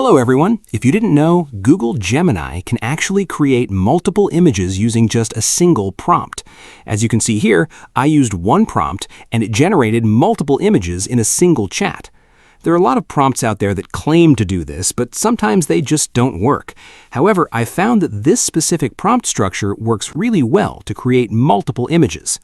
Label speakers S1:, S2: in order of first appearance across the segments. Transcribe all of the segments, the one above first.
S1: Hello everyone! If you didn't know, Google Gemini can actually create multiple images using just a single prompt. As you can see here, I used one prompt and it generated multiple images in a single chat. There are a lot of prompts out there that claim to do this, but sometimes they just don't work. However, I found that this specific prompt structure works really well to create multiple images.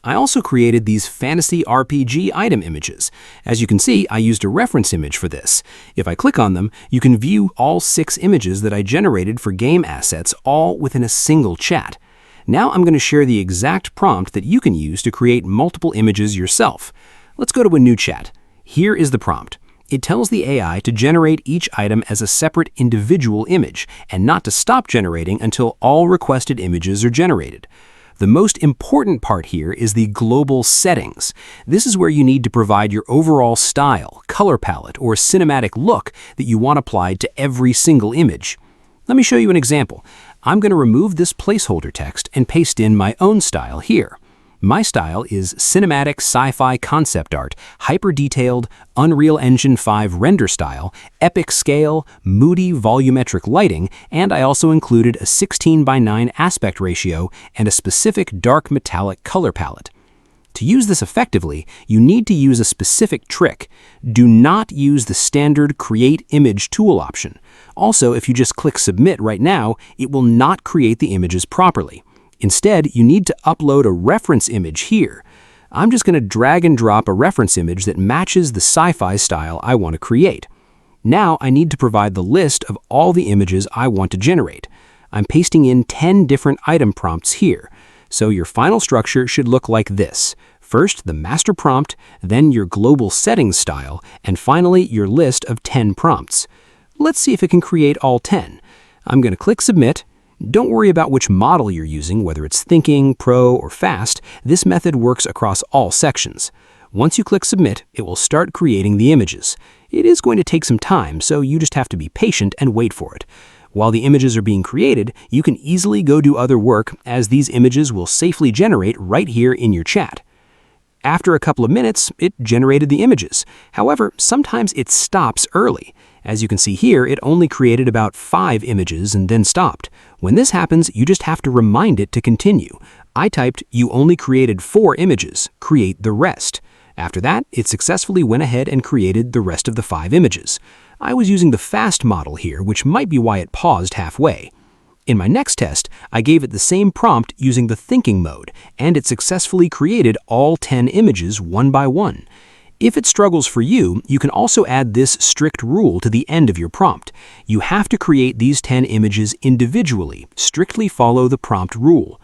S1: I also created these fantasy RPG item images. As you can see, I used a reference image for this. If I click on them, you can view all 6 images that I generated for game assets all within a single chat. Now I'm going to share the exact prompt that you can use to create multiple images yourself. Let's go to a new chat. Here is the prompt. It tells the AI to generate each item as a separate individual image and not to stop generating until all requested images are generated. The most important part here is the global settings. This is where you need to provide your overall style, color palette, or cinematic look that you want applied to every single image. Let me show you an example. I'm going to remove this placeholder text and paste in my own style here. My style is cinematic sci-fi concept art, hyper-detailed, Unreal Engine 5 render style, epic scale, moody volumetric lighting, and I also included a 16:9 aspect ratio and a specific dark metallic color palette. To use this effectively, you need to use a specific trick. Do not use the standard Create Image tool option. Also, if you just click Submit right now, it will not create the images properly. Instead, you need to upload a reference image here. I'm just going to drag and drop a reference image that matches the sci-fi style I want to create. Now I need to provide the list of all the images I want to generate. I'm pasting in 10 different item prompts here. So your final structure should look like this. First, the master prompt, then your global settings style, and finally your list of 10 prompts. Let's see if it can create all 10. I'm going to click Submit. Don't worry about which model you're using, whether it's Thinking, Pro, or Fast. This method works across all sections. Once you click Submit, it will start creating the images. It is going to take some time, so you just have to be patient and wait for it. While the images are being created, you can easily go do other work, as these images will safely generate right here in your chat. After a couple of minutes, it generated the images. However, sometimes it stops early. As you can see here, it only created about 5 images and then stopped. When this happens, you just have to remind it to continue. I typed, "You only created 4 images. Create the rest." After that, it successfully went ahead and created the rest of the 5 images. I was using the fast model here, which might be why it paused halfway. In my next test, I gave it the same prompt using the thinking mode, and it successfully created all 10 images one by one. If it struggles for you, you can also add this strict rule to the end of your prompt. You have to create these 10 images individually. Strictly follow the prompt rule.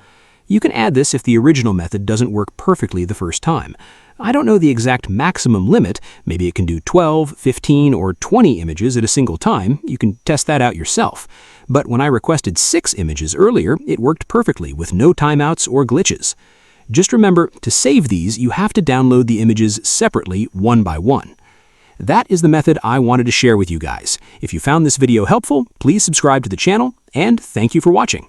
S1: You can add this if the original method doesn't work perfectly the first time. I don't know the exact maximum limit. Maybe it can do 12, 15, or 20 images at a single time. You can test that out yourself. But when I requested 6 images earlier, it worked perfectly with no timeouts or glitches. Just remember, to save these, you have to download the images separately one by one. That is the method I wanted to share with you guys. If you found this video helpful, please subscribe to the channel, and thank you for watching.